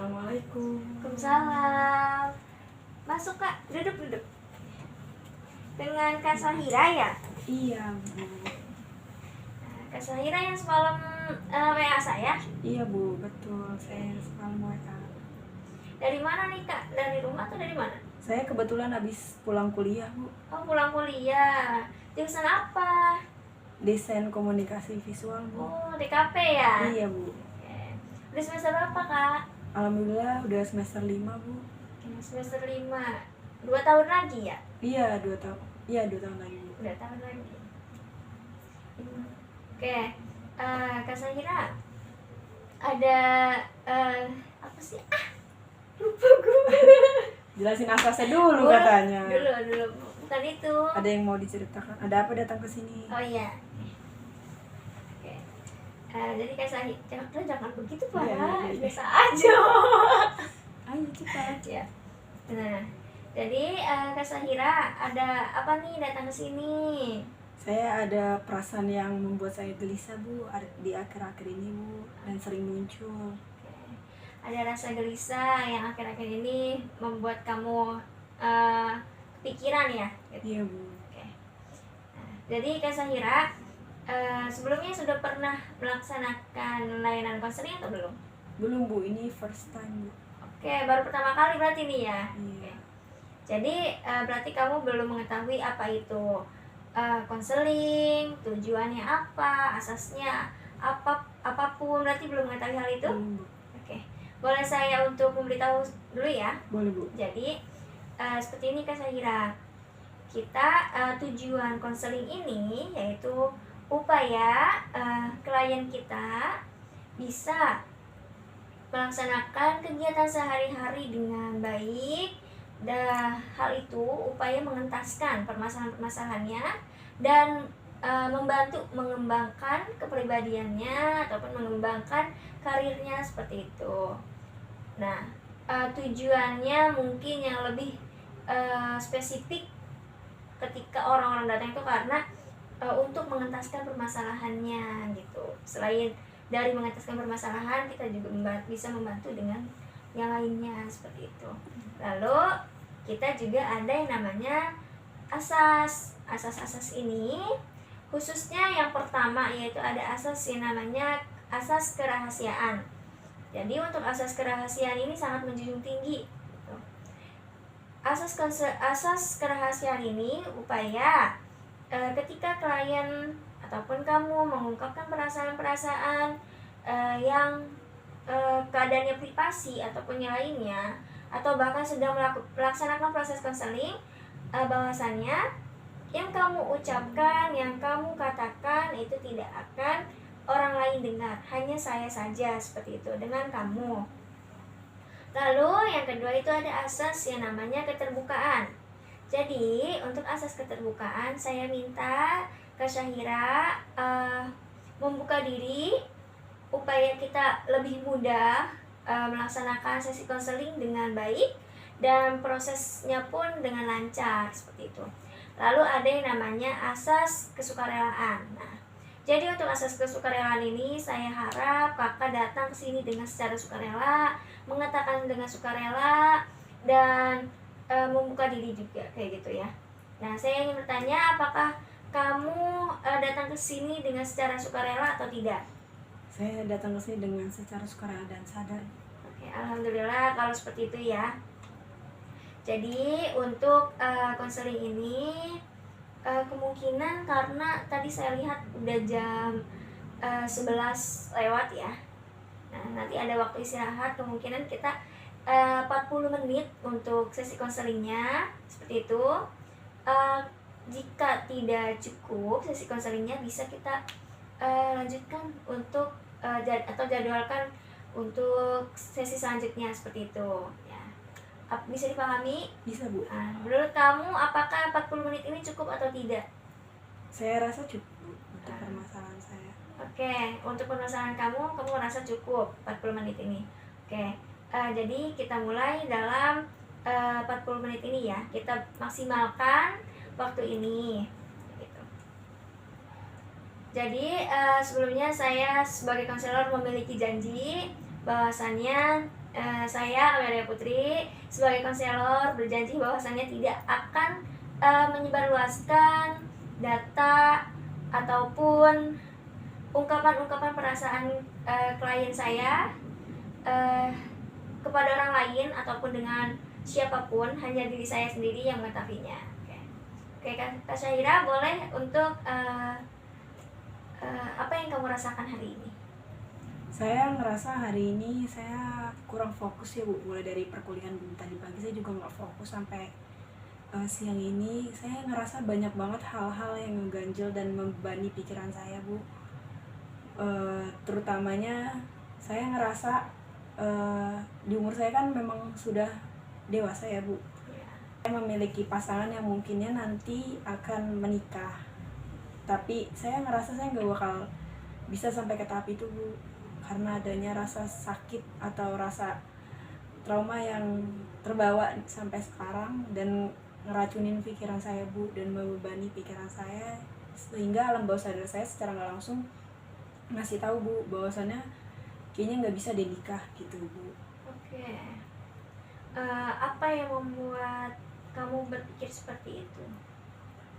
Assalamualaikum. Waalaikumsalam. Masuk Kak, duduk. Dengan Kak Sahira ya? Iya Bu. Kak Sahira yang semalam WA saya? Iya Bu, betul. Saya semalam WA. Dari mana nih Kak? Dari rumah atau dari mana? Saya kebetulan habis pulang kuliah Bu. Oh, pulang kuliah. Jurusan apa? Desain komunikasi visual Bu. Oh, DKP ya? Iya Bu. Oke. Udah semester berapa Kak? Alhamdulillah udah semester 5 Bu. Semester 5. 2 tahun lagi ya? Iya 2 tahun. Iya 2 tahun lagi Bu. 2 tahun lagi. Oke. Kak Sahira, ada apa sih? Lupa gue. Jelasin asasnya dulu Oh, katanya. Dulu. Bukan itu. Ada yang mau diceritakan? Ada apa datang ke sini? Oh iya. Oke. Jadi Kak Sahira, jangan begitu Pak. Iya. Biasa aja. Ayo cepat. Ya. Nah, jadi Kak Sahira ada apa nih datang ke sini? Saya ada perasaan yang membuat saya gelisah Bu di akhir-akhir ini Bu, dan sering muncul. Ada rasa gelisah yang akhir-akhir ini membuat kamu kepikiran ya? Gitu. Iya Bu. Oke. Nah, jadi Kak Sahira, sebelumnya sudah pernah melaksanakan layanan konseling atau belum? Belum Bu, ini first time Bu. Oke, baru pertama kali berarti nih ya? Iya. Oke. Jadi berarti kamu belum mengetahui apa itu konseling, tujuannya apa, asasnya apapun, berarti belum mengetahui hal itu? Belum Bu. Oke, boleh saya untuk memberitahu dulu ya? Boleh Bu. Jadi seperti ini Kak Sahira, kita tujuan konseling ini yaitu upaya klien kita bisa melaksanakan kegiatan sehari-hari dengan baik, dan hal itu upaya mengentaskan permasalahan-permasalahannya dan membantu mengembangkan kepribadiannya ataupun mengembangkan karirnya seperti itu. Nah, tujuannya mungkin yang lebih spesifik ketika orang-orang datang itu karena untuk mengentaskan permasalahannya gitu. Selain dari mengentaskan permasalahan, kita juga bisa membantu dengan yang lainnya seperti itu. Lalu kita juga ada yang namanya asas. Asas-asas ini khususnya yang pertama yaitu ada asas yang namanya asas kerahasiaan. Jadi untuk asas kerahasiaan ini sangat menjunjung tinggi gitu. Asas kerahasiaan ini upaya ketika klien ataupun kamu mengungkapkan perasaan-perasaan yang keadaannya privasi ataupun yang lainnya, atau bahkan sedang melaksanakan proses konseling, bahwasannya yang kamu ucapkan, yang kamu katakan itu tidak akan orang lain dengar, hanya saya saja seperti itu dengan kamu. Lalu yang kedua itu ada asas yang namanya keterbukaan. Jadi untuk asas keterbukaan saya minta Kak Sahira membuka diri, upaya kita lebih mudah melaksanakan sesi konseling dengan baik dan prosesnya pun dengan lancar seperti itu. Lalu ada yang namanya asas kesukarelaan. Nah, jadi untuk asas kesukarelaan ini saya harap kakak datang ke sini dengan secara sukarela, mengatakan dengan sukarela, dan membuka diri juga kayak gitu ya. Nah, saya ingin bertanya, apakah kamu datang ke sini dengan secara sukarela atau tidak? Saya datang ke sini dengan secara sukarela dan sadar. Oke, alhamdulillah kalau seperti itu ya. Jadi untuk konseling ini kemungkinan karena tadi saya lihat udah jam 11 lewat ya. Nah, nanti ada waktu istirahat, kemungkinan kita 40 menit untuk sesi konselingnya seperti itu. Jika tidak cukup sesi konselingnya, bisa kita lanjutkan untuk atau jadwalkan untuk sesi selanjutnya seperti itu ya. Bisa dipahami? Bisa Bu. Menurut kamu apakah 40 menit ini cukup atau tidak? Saya rasa cukup Bu, untuk permasalahan saya. Oke, untuk permasalahan kamu merasa cukup 40 menit ini. Oke, jadi kita mulai dalam 40 menit ini ya. Kita maksimalkan waktu ini gitu. Jadi sebelumnya saya sebagai konselor memiliki janji bahwasannya Saya Amelia Putri sebagai konselor berjanji bahwasannya tidak akan menyebarluaskan data ataupun ungkapan-ungkapan perasaan klien saya kepada orang lain ataupun dengan siapapun, hanya diri saya sendiri yang mengetahuinya. Oke, Kak Syahira, boleh untuk apa yang kamu rasakan hari ini? Saya ngerasa hari ini saya kurang fokus ya Bu, mulai dari perkuliahan tadi pagi saya juga nggak fokus sampai siang ini. Saya ngerasa banyak banget hal-hal yang mengganjal dan membebani pikiran saya Bu. Terutamanya saya ngerasa di umur saya kan memang sudah dewasa ya Bu. Saya memiliki pasangan yang mungkinnya nanti akan menikah, tapi saya ngerasa saya nggak bakal bisa sampai ke tahap itu Bu, karena adanya rasa sakit atau rasa trauma yang terbawa sampai sekarang dan ngeracunin pikiran saya Bu, dan membebani pikiran saya, sehingga alam bawah sadar saya secara nggak langsung ngasih tahu Bu bahwasannya kayaknya nggak bisa nikah gitu Bu. Oke. Apa yang membuat kamu berpikir seperti itu?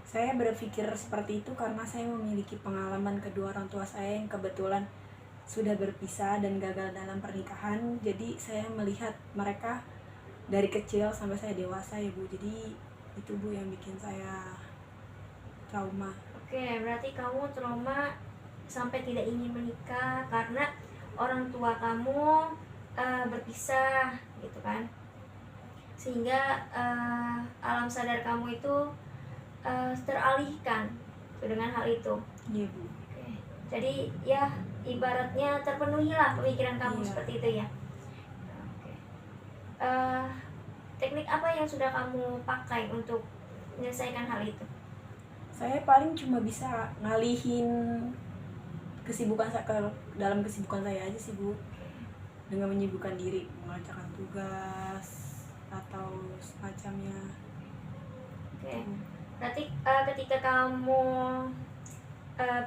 Saya berpikir seperti itu karena saya memiliki pengalaman kedua orang tua saya yang kebetulan sudah berpisah dan gagal dalam pernikahan. Jadi saya melihat mereka dari kecil sampai saya dewasa ya Bu. Jadi itu Bu yang bikin saya trauma. Oke, berarti kamu trauma sampai tidak ingin menikah karena orang tua kamu berpisah gitu kan, sehingga alam sadar kamu itu teralihkan dengan hal itu. Iya Bu. Oke. Jadi ya ibaratnya terpenuhilah pemikiran kamu seperti itu ya. Oke. Teknik apa yang sudah kamu pakai untuk menyelesaikan hal itu? Saya paling cuma bisa ngalihin kesibukan saya ke dalam kesibukan saya aja sih Bu, dengan menyibukkan diri mengerjakan tugas atau semacamnya. Oke. Berarti ketika kamu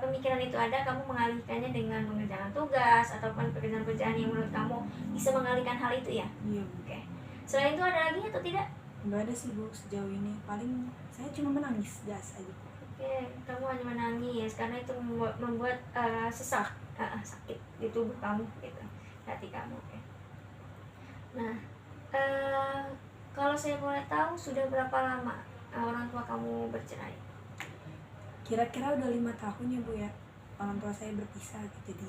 pemikiran itu ada, kamu mengalihkannya dengan mengerjakan tugas ataupun pekerjaan-pekerjaan yang menurut kamu bisa mengalihkan hal itu ya? Iya Bu. Oke. Selain itu ada lagi atau tidak? Nggak ada sih Bu sejauh ini, paling saya cuma menangis jas aja. Oke, kamu hanya menangis karena itu membuat sesak, sakit di tubuh kamu gitu, hati kamu. Oke. Nah, kalau saya boleh tahu sudah berapa lama orang tua kamu bercerai? Kira-kira udah 5 tahun ya Bu ya, orang tua saya berpisah gitu. Jadi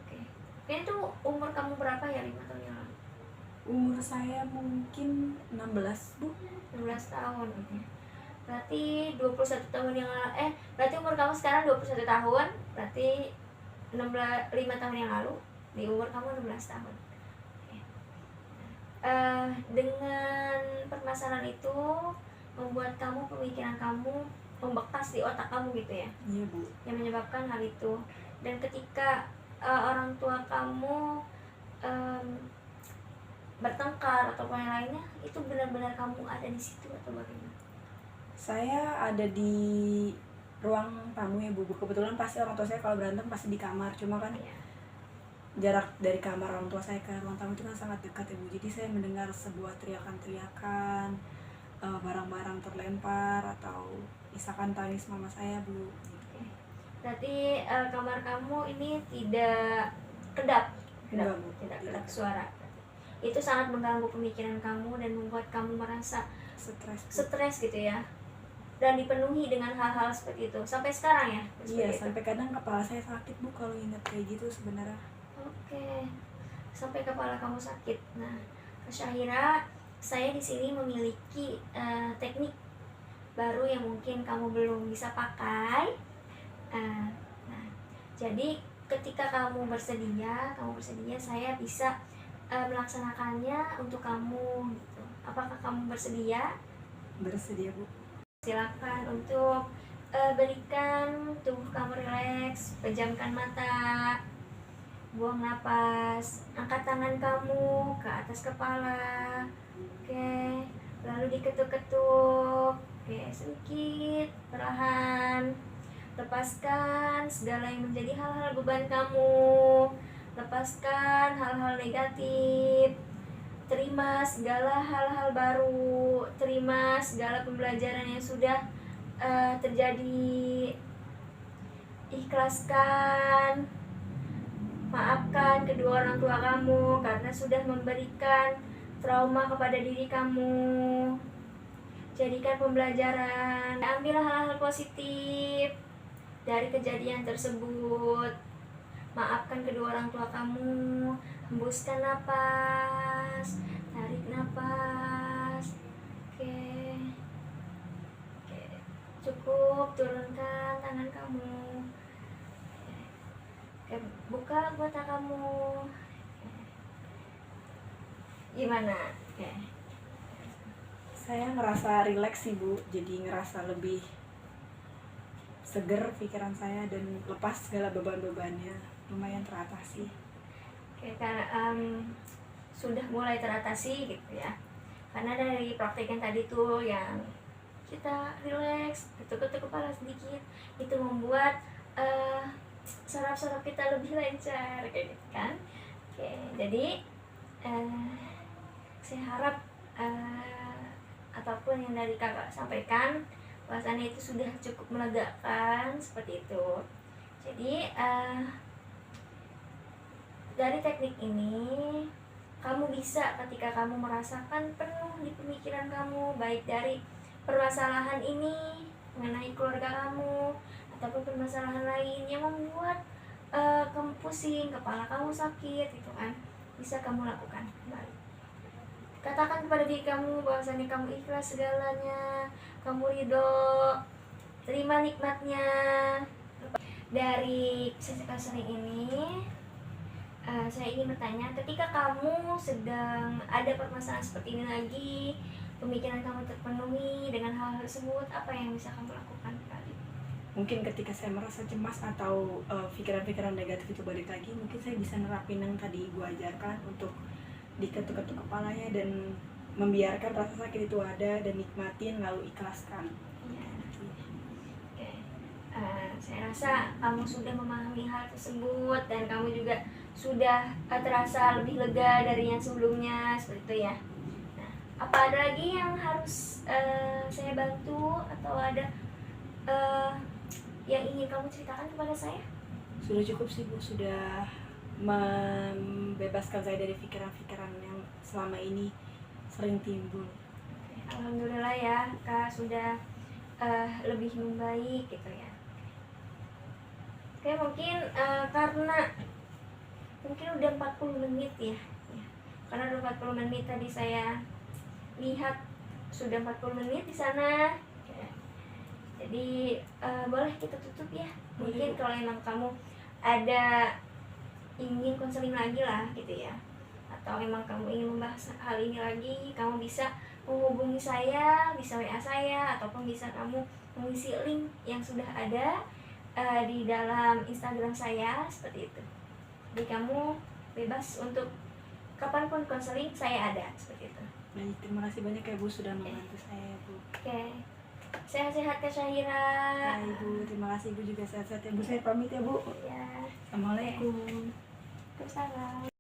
Oke. Itu umur kamu berapa ya 5 tahun yang lalu? umur saya mungkin 16 Bu. 16 tahun. Oke. Berarti 21 tahun yang lalu, berarti umur kamu sekarang 21 tahun, berarti 5 tahun yang lalu di umur kamu 16 tahun. Oke. Dengan permasalahan itu membuat kamu, pemikiran kamu membekas di otak kamu gitu ya? Iya Bu. Yang menyebabkan hal itu. Dan ketika orang tua kamu bertengkar ataupun yang lainnya, itu benar-benar kamu ada di situ atau bagaimana? Saya ada di ruang tamu ya Bu. Kebetulan pasti orang tua saya kalau berantem pasti di kamar, cuma kan jarak dari kamar orang tua saya ke ruang tamu itu kan sangat dekat ya Bu. Jadi saya mendengar sebuah teriakan-teriakan, barang-barang terlempar atau isakan tangis mama saya Bu. Berarti kamar kamu ini tidak kedap, Enggak Bu. tidak kedap suara. Itu sangat mengganggu pemikiran kamu dan membuat kamu merasa stres gitu ya, dan dipenuhi dengan hal-hal seperti itu sampai sekarang ya? Iya, sampai kadang kepala saya sakit Bu kalau ingat kayak gitu sebenarnya. Oke, sampai kepala kamu sakit. Nah, Kak Syahira, saya di sini memiliki teknik baru yang mungkin kamu belum bisa pakai. Nah, jadi ketika kamu bersedia, saya bisa melaksanakannya untuk kamu gitu. Apakah kamu bersedia? Bersedia Bu. Silakan untuk berikan tubuh kamu rileks, pejamkan mata, buang napas, angkat tangan kamu ke atas kepala. Oke, lalu diketuk-ketuk. Oke, sedikit, perlahan. Lepaskan segala yang menjadi hal-hal beban kamu. Lepaskan hal-hal negatif. terima segala hal-hal baru, terima segala pembelajaran yang sudah terjadi. Ikhlaskan, maafkan kedua orang tua kamu karena sudah memberikan trauma kepada diri kamu. Jadikan pembelajaran, ambil hal-hal positif dari kejadian tersebut. Maafkan kedua orang tua kamu. Hembuskan napas, tarik napas. Oke. Cukup, turunkan tangan kamu. Oke, buka mata kamu. Gimana? Oke. Saya ngerasa rileks sih Bu, jadi ngerasa lebih seger pikiran saya dan lepas segala beban-bebannya, lumayan teratasi. Oke, karena sudah mulai teratasi gitu ya. Karena dari praktek yang tadi tuh yang kita rileks, ketuk-ketuk kepala sedikit, itu membuat saraf-saraf kita lebih lancar kayak gitu kan. Oke, jadi saya harap apapun yang dari kakak sampaikan bahwasannya itu sudah cukup melegakan seperti itu. Jadi dari teknik ini kamu bisa ketika kamu merasakan penuh di pemikiran kamu, baik dari permasalahan ini mengenai keluarga kamu ataupun permasalahan lain yang membuat kamu pusing, kepala kamu sakit gitu kan, bisa kamu lakukan kembali. Katakan kepada diri kamu bahwasanya kamu ikhlas segalanya, kamu ridho, terima nikmatnya. Dari sesi counseling ini saya ingin bertanya, ketika kamu sedang ada permasalahan seperti ini lagi, pemikiran kamu terpenuhi dengan hal tersebut, apa yang bisa kamu lakukan kali? Mungkin ketika saya merasa cemas atau pikiran-pikiran negatif itu balik lagi, mungkin saya bisa nerapin yang tadi gue ajarkan untuk diketuk-ketuk kepalanya dan membiarkan rasa sakit itu ada dan nikmatin lalu ikhlaskan. Ya. Oke. Saya rasa kamu sudah memahami hal tersebut dan kamu juga sudah terasa lebih lega dari yang sebelumnya seperti itu ya. Apa ada lagi yang harus saya bantu atau ada yang ingin kamu ceritakan kepada saya? Sudah cukup sih Bu, sudah membebaskan saya dari pikiran-pikiran yang selama ini sering timbul. Alhamdulillah ya, Kak sudah lebih membaik gitu ya. Oke, mungkin karena mungkin udah 40 menit ya. Karena udah 40 menit tadi saya lihat sudah 40 menit di sana. Jadi boleh kita tutup ya. Mungkin kalau emang kamu ada ingin konseling lagi lah gitu ya, atau emang kamu ingin membahas hal ini lagi, kamu bisa menghubungi saya, bisa WA saya, ataupun bisa kamu mengisi link yang sudah ada di dalam Instagram saya seperti itu. Jadi kamu bebas untuk kapanpun konseling, saya ada seperti itu. Baik, terima kasih banyak ya Bu sudah membantu saya Bu. Oke. Sehat-sehat Kak Syahira. Ya Ibu, terima kasih Ibu juga sehat-sehat ya Bu. Saya pamit ya Bu. Ya. Assalamualaikum. Terus